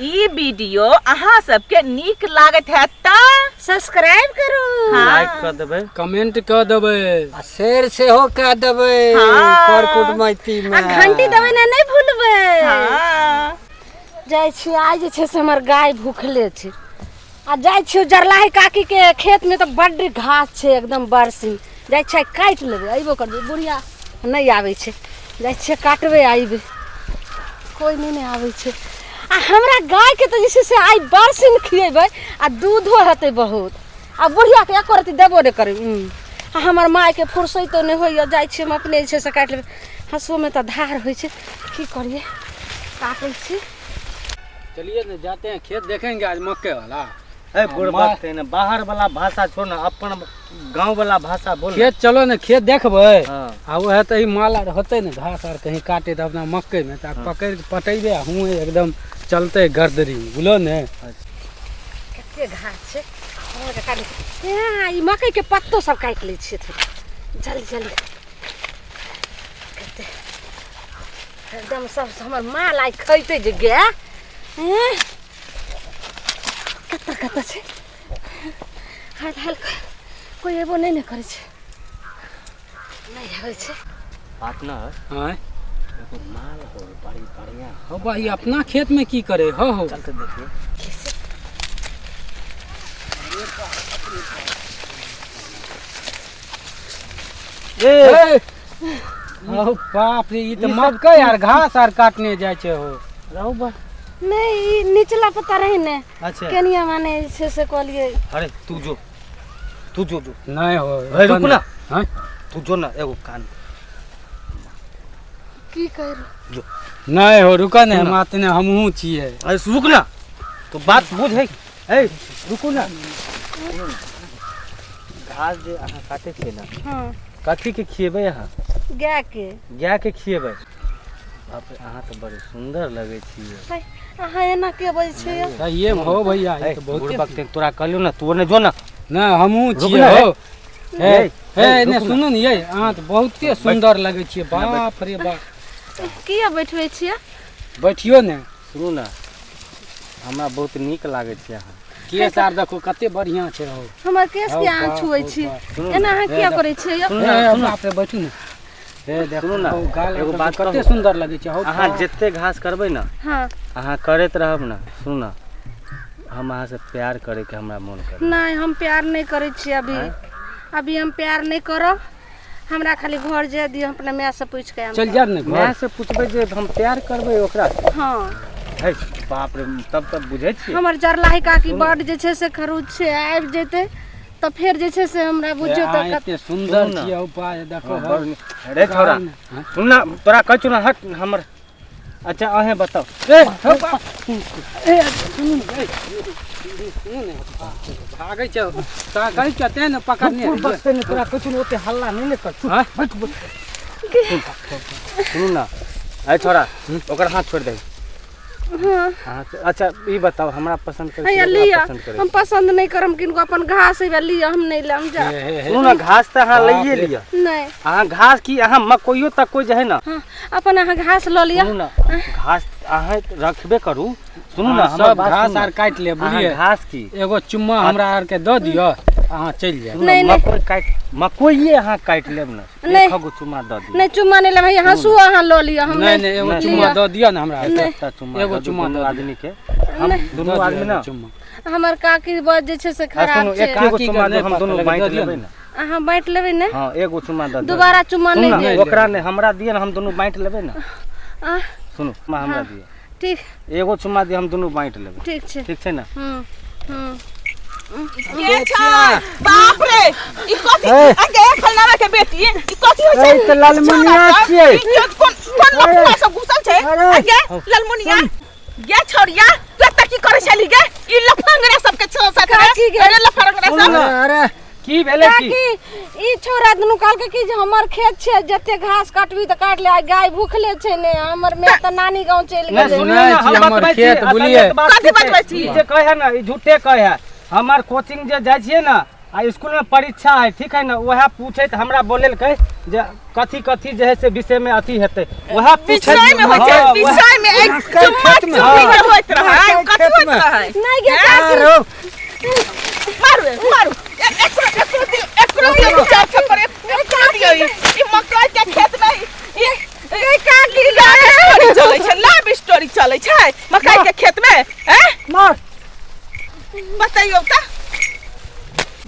ई video अहाँ सबके नीक लागत है त सब्सक्राइब करू, लाइक कर देबे, कमेंट कर देबे, शेयर से हो कर देबे, कर कुटमैती में घंटी देबे ना नहीं भूलबे। हाँ जाय छी आज जे छै से हमर गाय भूखले छै आ जाय छी जरलाही काकी के खेत में तो बड्ड घास छै एकदम बरसी। जाय छै काट लेबे, अइबो करबे, बुढ़िया नहीं आवे छै, जाय छी काटबे आइबे, कोई नहीं आवे छै। आ हमरा गाय के तो जैसे से आई बरसिन खिएबे आ दूधो हेते बहुत, आ बुढ़िया के एको रति देबो नहीं करे। आ हमर माय के फुर्सत तो नहीं होइए, जाय छी हम अपने जे से काट लेबे। हंसो में तो धार होय छै, की करिए काटे छी। चलिए ना जाते हैं खेत देखेंगे आज मक्के वाला। बुढ़बा के ना बाहर वाला भाषा छोड़ ना, अपन गांव वाला भाषा बोल। खेत चलो ना, खेत देखबे। हाँ। आ वह तो ही माल आर होते ना, घास आर कहीं काटे तो अपना मक्के में तक पकड़ के पटेबे, हुए एकदम चलते गर्दरी बुझलो ने। कते घास छै हमर के काटे। हां ई मकई के पत्तो सब काट ले छिए, जल्दी जल्दी कते एकदम सब हमर माल आई खइते जे गे। कत्ता कत्ता छै, हाल हाल कोई एबो नहीं ने करे छै, नहीं आवे छै बात ना हां एगो माल हो बड़ी बढ़िया हो भाई, अपना खेत में की करे हो चल के देखिए। ए ओ बाप रे, ई तो मक्का यार घास आर काटने जाय छै हो। रहू बा नहीं ई निचला पता रहे ने। अच्छा केनिया माने से कहलिए। अरे तू जो नहीं हो रुक ना, हां तू जो ना एगो कान की कर जो। नहीं हो, रुका ने, हम आते ने, हमहू छिए। अरे रुक ना, तो बात बुझ है। ए रुको ना, घास जे अहाँ काटे छिए ना, हां कथी के खिएबे अहाँ? गाय के खिएबे। बाप रे, अहाँ तो बड़े सुंदर लगे छिए। अहाँ एना के बजे छै? सही हो भैया, ये तो बहुत वक्त तोरा कहलियो ना, तू ने जो ना। ना हमहू रुक छिए ना, हो। ए, ने रुक सुनू ने, ये अहाँ तो बहुते सुंदर लगे छिए, बाप रे बाप। किया बैठबै छिए? बैठियो ने, सुनू ना, हमरा बहुत नीक लागे छै अहाँ। केस आर देखो कते बढ़िया छै हो। हमर केस के अहाँ छुए छी, एना अहाँ किया करे छै? बाप रे बैठू ने, सुनू ना, गाल एगो बात कते कहू, सुंदर लगे छै हो। अहाँ जते घास करबै ना, हां अहाँ करैत रहब ना। सुनू ना, हम अहाँ से प्यार करे के हमरा मन करे। नहीं हम प्यार नहीं करे छी अभी। अभी हम प्यार नहीं करब, हमरा खाली घर जे दियो, अपने माय से पूछ के चल जा ने, मैं से पूछबे जे हम प्यार करबै ओकरा से। हां है बाप रे, तब बुझै छी हमर जरलाही काकी बड जे छै से खरूच छै, आबि जेते तो फिर जे छै से हमरा बुझियो तो कते सुंदर छिए हो। पा देखो हो। अरे छोरा सुन ना, तोरा कहै छु ना, हट हमर। अच्छा अहे बताओ। ए सुनू ने, भागै छै ता कहै छै ते ने पकड़ने। बस ने तोरा कहै छु ना, ओते हल्ला नहीं ने कर। हां सुनू ना, ए छोरा ओकर हाथ छोड़ दे। हां अच्छा ई बताओ, हमरा पसंद करे लिया हम पसंद नहीं करम, किनको अपन घास है लिया, हम नहीं लेम जा। सुनू ना, घास त अहाँ लइए लिया। नहीं अहाँ घास की अहाँ मकइयो तक कोई जे है ना, हां अपन अहाँ घास ल लिया। सुनू ना, घास अहाँ रखबे करू। सुनू ना, सब घास आर काट ले, बुझिए घास की एगो चुम्मा हमरा आर के द दियो, अहाँ चल जाए। नहीं, मकई काट, मकइये अहाँ काट लेब ना, नहीं। एक गो चुम्मा द दियो। नहीं चुम्मा नहीं लेम, हंसू अहाँ ल लिया। हम नहीं नहीं, एगो चुम्मा द दियो ना हमरा आर के। एगो चुम्मा दोनों दो आदमी के, हम दोनों आदमी ना। हमर काकी बज जे छै से सुनो, खराब छै। एक एगो चुम्मा दे, हम दोनों बांट लेबै ना। अहाँ बांट लेबै ने? हां एगो चुम्मा द दो। दोबारा चुम्मा नहीं दे। ओकरा ने हमरा दिए ना, हम दोनों बांट लेबै ना। सुनो हमरा दिए, ठीक एगो चुम्मा दिए, हम दोनों बांट लेबै। ठीक छै। ठीक छै ना? के छ? बाप रे, ई कथी? अगे फलनावा के बेटी, ई कथी होय छै? ए त लालमुनिया छियै। ई कोन लफुआ सब घुसल छै? अगे लालमुनिया, गे छोरिया, तू त की करे छली गे? ई लफंगरा सब के छ सकरा, अरे लफंगरा सब। अरे की भेले की? काकी ई छोरा दुनु काल के की जे हमर खेत छै, जते घास काटबी त काट ले, गाय भूखले छै ने, हमर में त नानी गांव चल नहीं गेलै। सुनिए ना, हम हमर खेत बुलिए कथी बतबै छी? जे कहे ना, ई झूठे कहे है। हमार कोचिंग जे जाय छिए ना, आ स्कूल में परीक्षा है, ठीक है ना, वह पूछे तो हमरा बोले कहे जे कथी कथी जे है से विषय में अथी हेतै, वह पूछे विषय में होय छै, विषय में एक चुम्मा चुम्मी में होइत रहै, कथी होइत रहै? नहीं गे मारू एकरो दिल विचार से करे दियो ई मकई के खेत में ई काकी स्टोरी चलै छै, लव स्टोरी चलै छै मकई के खेत में, हैं? मार बताइयो त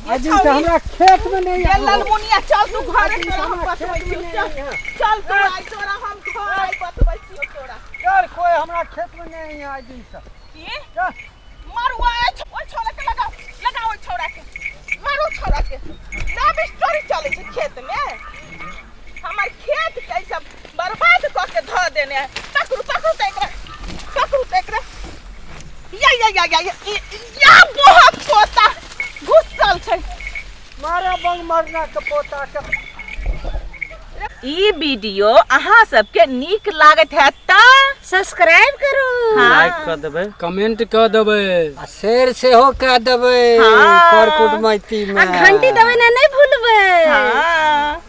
अजी से हमरा खेत में नहीं ये ललमुनिया चल तू घरे तोरा हम बतबै छी, चल तू आई तोरा हम घर बतबै छी तोरा। यार कोई हमरा खेत में नहीं है अजी से की मारू ओइ छोरा के लगा ओइ छोरा के मारू छोरा के, लव स्टोरी चलै छै खेत में, हमर खेत के सब बर्बाद क के ध देने है। पकड़ू त एकरा या बहुत पोता घुसल छै। मारा बंग मरना के पोता के। ई वीडियो अहाँ सबके नीक लागत है त सब्सक्राइब करू, लाइक कर देबै, कमेंट कर देबै, आ शेर सेहो कह देबै हाँ। कर कुटमैती में, आ घंटी दबाना नहीं भूलबै। हाँ